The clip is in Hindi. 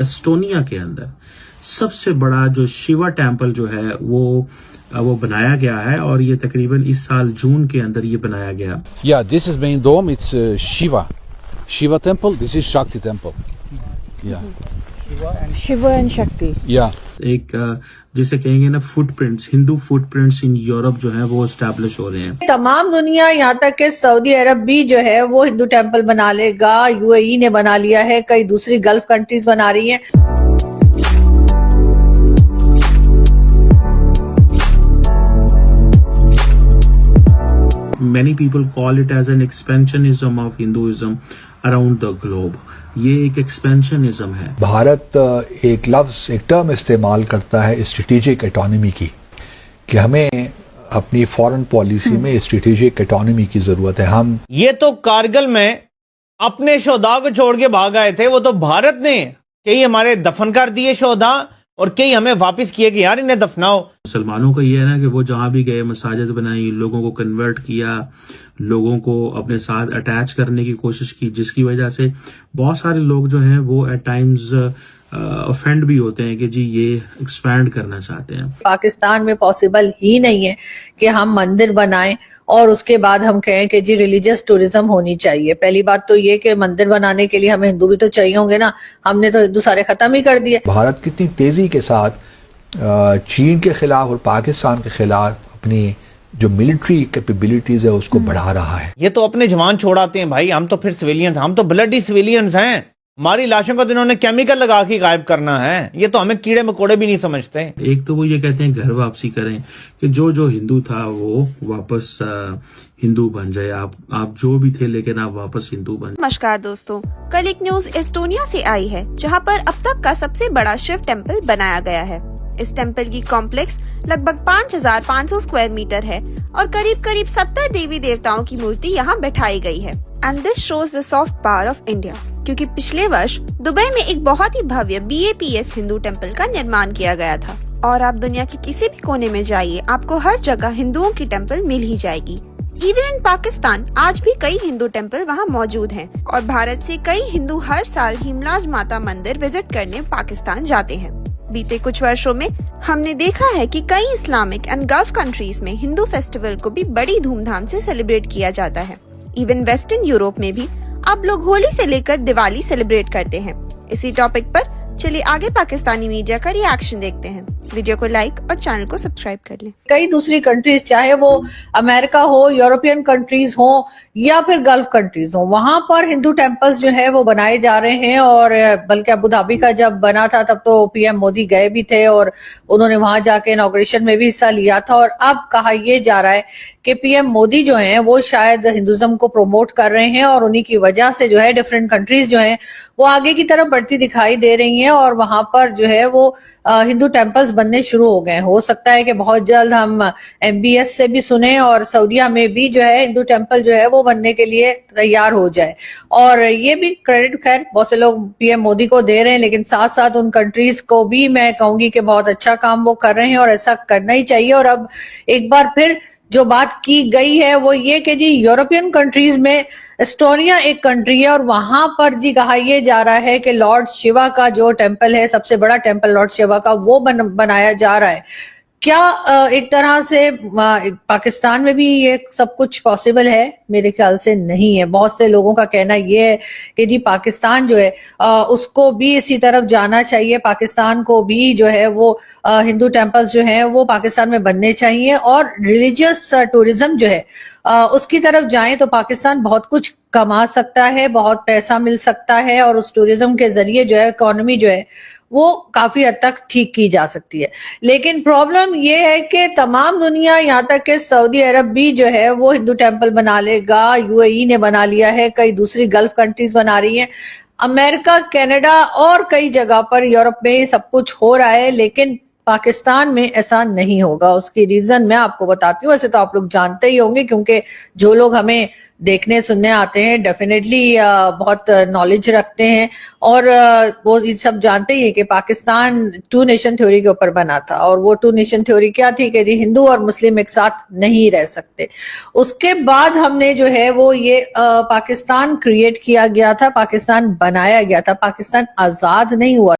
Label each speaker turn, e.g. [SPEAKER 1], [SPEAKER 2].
[SPEAKER 1] एस्टोनिया के अंदर सबसे बड़ा जो शिवा टेम्पल जो है वो बनाया गया है और ये तकरीबन इस साल जून के अंदर ये बनाया गया।
[SPEAKER 2] Yeah, this is main dome. It's Shiva temple. This is Shakti temple. Yeah.
[SPEAKER 3] Shiva and शक्ति।
[SPEAKER 2] Yeah.
[SPEAKER 1] एक जिसे कहेंगे ना footprints, Hindu footprints in Europe जो है वो एस्टैब्लिश हो रहे हैं।
[SPEAKER 3] तमाम दुनिया यहाँ तक के सऊदी अरब भी जो है वो हिंदू टेम्पल बना लेगा। यूएई ने बना लिया है, कई दूसरी गल्फ कंट्रीज बना रही हैं।
[SPEAKER 1] Many people call it as an expansionism of Hinduism around the globe. ये एक एक्सपेंशनिज्म है।
[SPEAKER 4] भारत एक लफ्ज, एक टर्म इस्तेमाल करता है स्ट्रेटेजिक ऑटोनॉमी की, कि हमें अपनी फॉरेन पॉलिसी में स्ट्रेटेजिक ऑटोनॉमी की जरूरत है। हम
[SPEAKER 5] ये तो कारगिल में अपने शोधा को छोड़ के भाग आए थे, वो तो भारत ने कई हमारे दफन कर दिए शोधा और कई हमें वापस किए कि यार इन्हें दफनाओ।
[SPEAKER 1] मुसलमानों का ये है ना कि वो जहां भी गए मसाजिद बनाई, लोगों को कन्वर्ट किया, लोगों को अपने साथ अटैच करने की कोशिश की, जिसकी वजह से बहुत सारे लोग जो हैं वो एट टाइम्स ऑफेंड भी होते हैं कि जी ये एक्सपैंड करना चाहते हैं।
[SPEAKER 3] पाकिस्तान में पॉसिबल ही नहीं है कि हम मंदिर बनाएं और उसके बाद हम कहें कि जी रिलीजियस टूरिज्म होनी चाहिए। पहली बात तो ये कि मंदिर बनाने के लिए हमें हिंदू भी तो चाहिए होंगे ना, हमने तो हिंदू सारे खत्म ही कर दिए।
[SPEAKER 4] भारत कितनी तेजी के साथ चीन के खिलाफ और पाकिस्तान के खिलाफ अपनी जो मिलिट्री कैपेबिलिटीज है उसको बढ़ा रहा है।
[SPEAKER 5] ये तो अपने जवान छोड़ाते हैं भाई, हम तो फिर सिविलियंस, हम तो ब्लडी सिविलियंस हैं। हमारी लाशों को तो इन्होंने केमिकल लगा के गायब करना है, ये तो हमें कीड़े मकोड़े भी नहीं समझते।
[SPEAKER 1] एक तो वो ये कहते हैं घर वापसी करें कि जो हिंदू था वो वापस हिंदू बन जाए। आप जो भी थे लेकिन आप वापस हिंदू बन।
[SPEAKER 6] नमस्कार दोस्तों, कल एक न्यूज एस्टोनिया से आई है जहां पर अब तक का सबसे बड़ा शिव टेम्पल बनाया गया है। इस टेम्पल की कॉम्प्लेक्स लगभग 5500 स्क्वायर मीटर है और करीब 70 देवी देवताओं की मूर्ति यहाँ बैठाई गई है। And this shows the soft power of India, क्योंकि पिछले वर्ष दुबई में एक बहुत ही भव्य BAPS हिंदू टेम्पल का निर्माण किया गया था और आप दुनिया के किसी भी कोने में जाइए, आपको हर जगह हिंदुओं की टेम्पल मिल ही जाएगी। इवन इन पाकिस्तान आज भी कई हिंदू टेम्पल वहाँ मौजूद हैं और भारत से कई हिंदू हर साल हिमलाज माता मंदिर विजिट करने पाकिस्तान जाते हैं। बीते कुछ वर्षों में हमने देखा है कि कई इस्लामिक एंड गल्फ कंट्रीज में हिंदू फेस्टिवल को भी बड़ी धूमधाम से सेलिब्रेट किया जाता है। इवन वेस्टर्न यूरोप में भी अब लोग होली से लेकर दिवाली सेलिब्रेट करते हैं। इसी टॉपिक पर चलिए आगे पाकिस्तानी मीडिया का रिएक्शन देखते हैं। वीडियो को लाइक और चैनल को सब्सक्राइब कर लें।
[SPEAKER 3] कई दूसरी कंट्रीज, चाहे वो अमेरिका हो, यूरोपियन कंट्रीज हो या फिर गल्फ कंट्रीज हो, वहां पर हिंदू टेम्पल्स जो है वो बनाए जा रहे हैं। और बल्कि अबू धाबी का जब बना था तब तो PM मोदी गए भी थे और उन्होंने वहां जाके इनॉग्रेशन में भी हिस्सा लिया था। और अब कहा यह जा रहा है कि PM मोदी जो है वो शायद हिंदुज्म को प्रमोट कर रहे हैं और उन्हीं की वजह से जो है डिफरेंट कंट्रीज जो है वो आगे की तरफ बढ़ती दिखाई दे रही हैं और वहां पर जो है वो हिंदू टेम्पल्स बनने शुरू हो गए। हो सकता है कि बहुत जल्द हम MBS से भी सुने और सऊदीया में भी जो है हिंदू टेम्पल जो है वो बनने के लिए तैयार हो जाए। और ये भी क्रेडिट खैर बहुत से लोग PM मोदी को दे रहे हैं, लेकिन साथ साथ उन कंट्रीज को भी मैं कहूंगी कि बहुत अच्छा काम वो कर रहे हैं और ऐसा करना ही चाहिए। और अब एक बार फिर जो बात की गई है वो ये कि जी यूरोपियन कंट्रीज में एस्टोनिया एक कंट्री है और वहां पर जी कहा यह जा रहा है कि लॉर्ड शिवा का जो टेम्पल है, सबसे बड़ा टेम्पल लॉर्ड शिवा का, वो बनाया जा रहा है। क्या एक तरह से पाकिस्तान में भी ये सब कुछ पॉसिबल है? मेरे ख्याल से नहीं है। बहुत से लोगों का कहना ये है कि जी पाकिस्तान जो है उसको भी इसी तरफ जाना चाहिए। पाकिस्तान को भी जो है वो हिंदू टेम्पल्स जो हैं वो पाकिस्तान में बनने चाहिए और रिलीजियस टूरिज्म जो है उसकी तरफ जाएं तो पाकिस्तान बहुत कुछ कमा सकता है, बहुत पैसा मिल सकता है और उस टूरिज्म के जरिए जो है इकोनॉमी जो है वो काफी हद तक ठीक की जा सकती है। लेकिन प्रॉब्लम ये है कि तमाम दुनिया, यहाँ तक कि सऊदी अरब भी जो है वो हिंदू टेम्पल बना लेगा। यूएई ने बना लिया है, कई दूसरी गल्फ कंट्रीज बना रही हैं, अमेरिका, कनाडा और कई जगह पर यूरोप में सब कुछ हो रहा है, लेकिन पाकिस्तान में ऐसा नहीं होगा। उसकी रीजन मैं आपको बताती हूँ। वैसे तो आप लोग जानते ही होंगे क्योंकि जो लोग हमें देखने सुनने आते हैं डेफिनेटली बहुत नॉलेज रखते हैं और वो ये सब जानते ही है कि पाकिस्तान 2 नेशन थ्योरी के ऊपर बना था। और वो 2 नेशन थ्योरी क्या थी कि जी हिंदू और मुस्लिम एक साथ नहीं रह सकते। उसके बाद हमने जो है वो ये पाकिस्तान क्रिएट किया गया था, पाकिस्तान बनाया गया था, पाकिस्तान आजाद नहीं हुआ।